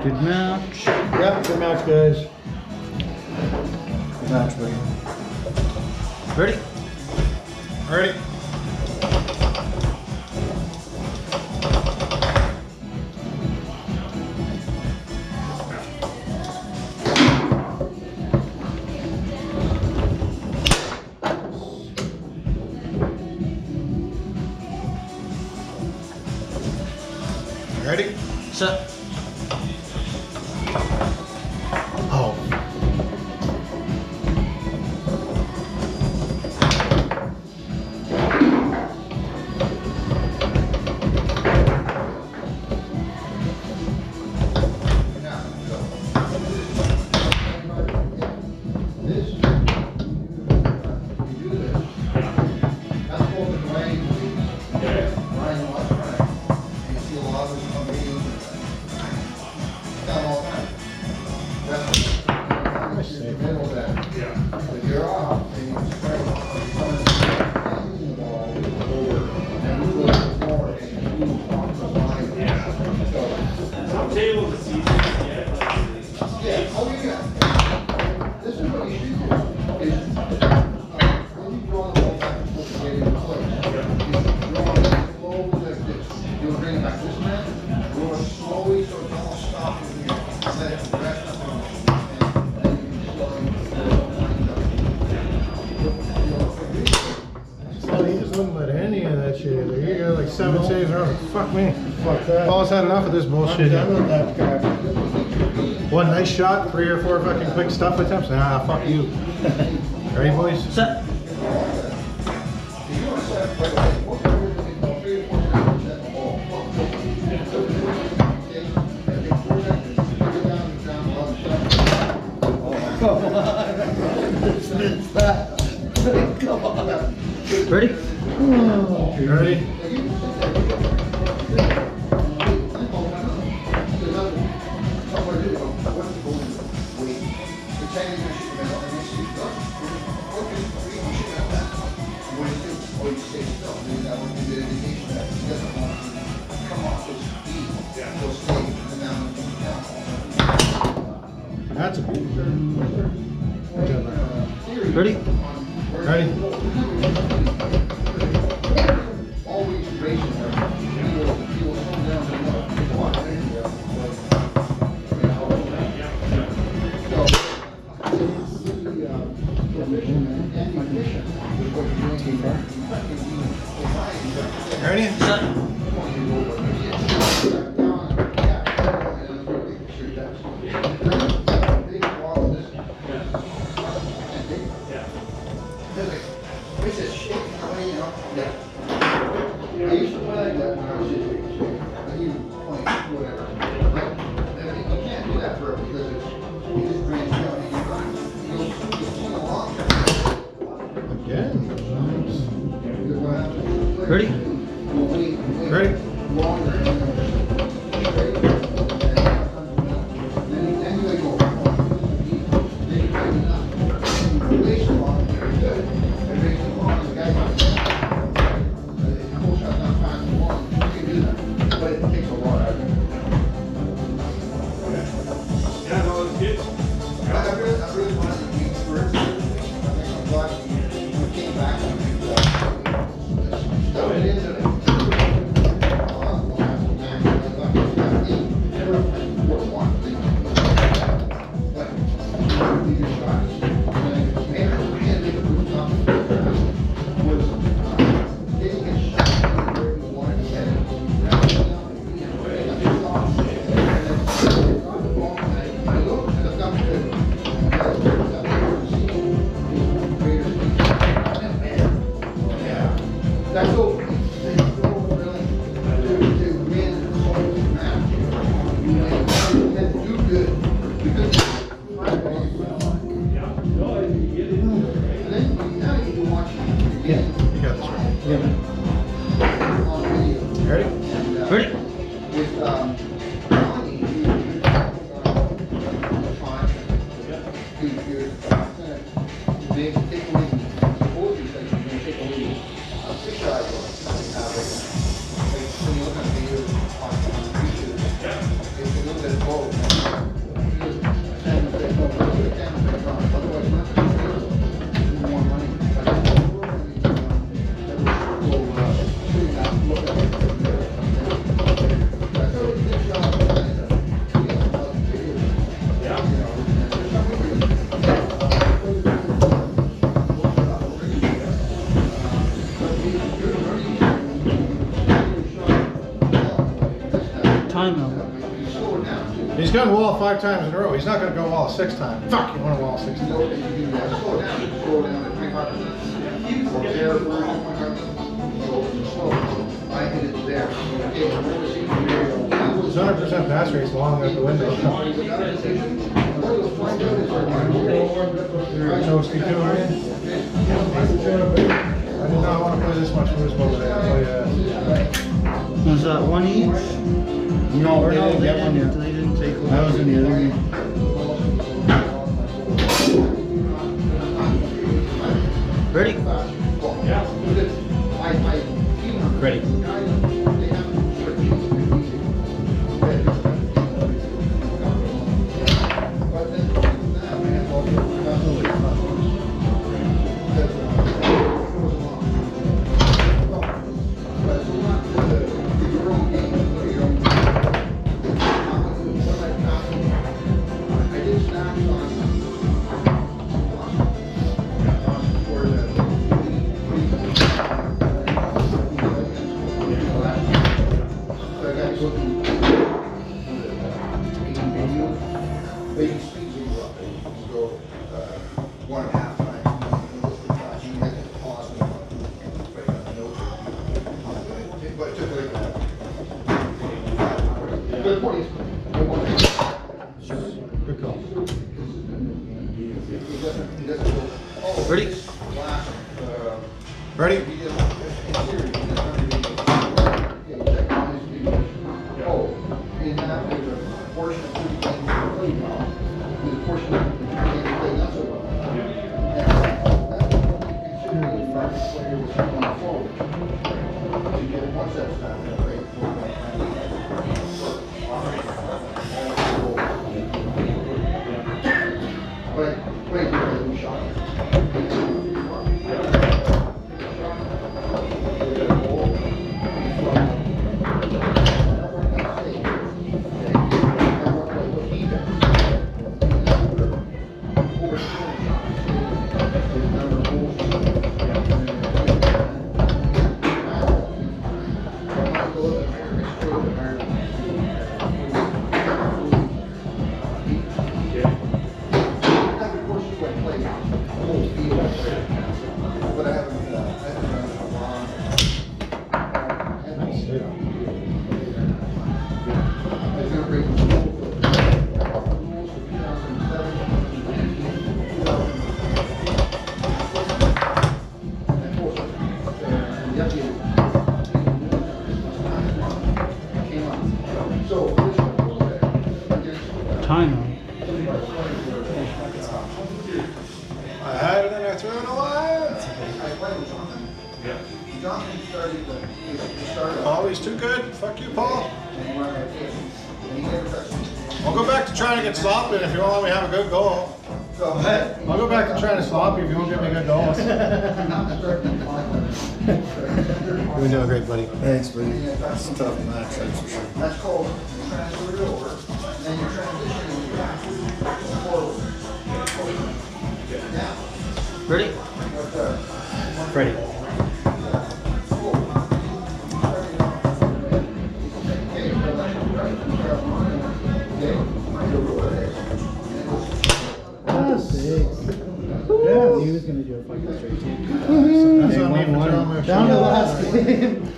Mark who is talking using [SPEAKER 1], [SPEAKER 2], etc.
[SPEAKER 1] Good match.
[SPEAKER 2] Yep, good match, guys. Good match, buddy.
[SPEAKER 1] Ready?
[SPEAKER 2] Ready? Ready?
[SPEAKER 1] Set.
[SPEAKER 2] Oh. You got like 7 saves in a row. Fuck me. Fuck that. Paul's had enough of this bullshit. I'm done with that guy. One nice shot, 3 or 4 fucking quick stuff attempts. Nah, fuck you. Ready, boys?
[SPEAKER 1] Set.
[SPEAKER 3] Come on.
[SPEAKER 1] Ready?
[SPEAKER 2] Ready? That's a good job.
[SPEAKER 1] Ready?
[SPEAKER 2] Ready? Ready?
[SPEAKER 1] Set.
[SPEAKER 2] Again.
[SPEAKER 1] Ready?
[SPEAKER 2] Ready? Ready?
[SPEAKER 1] Ready?
[SPEAKER 3] It's a little bit bold.
[SPEAKER 1] Timeout.
[SPEAKER 2] He's gone wall 5 times in a row. He's not going to go wall 6 times. Fuck, you want to wall 6 times. His 100% pass rate's long out the window. Toasty too, right? I did not want to play this much foosball today, I'll tell you that.
[SPEAKER 1] Was that one each?
[SPEAKER 4] No,
[SPEAKER 1] Or
[SPEAKER 4] they
[SPEAKER 1] no,
[SPEAKER 4] didn't get one yet.
[SPEAKER 1] they didn't take one.
[SPEAKER 4] That was in the other game.
[SPEAKER 1] Ready?
[SPEAKER 4] Ready.
[SPEAKER 2] Good call.
[SPEAKER 1] Ready?
[SPEAKER 2] Ready?
[SPEAKER 1] Timeout.
[SPEAKER 2] I had it and I threw it away. Paul, he's too good. Fuck you, Paul. I'll go back to trying to get sloppy if you won't let me have a good goal.
[SPEAKER 3] Go ahead.
[SPEAKER 2] I'll go back to trying to sloppy if you won't give me good goals. You're doing great, buddy.
[SPEAKER 4] Thanks, buddy. That's a tough match, that's for sure.
[SPEAKER 3] That's called transfer it over. And then you transition forward. Now,
[SPEAKER 1] Ready?
[SPEAKER 4] Ready.
[SPEAKER 5] Yeah, he was gonna do a fucking straight team.
[SPEAKER 2] That's on me for throwing my
[SPEAKER 5] Down to the
[SPEAKER 2] shot.
[SPEAKER 5] last game.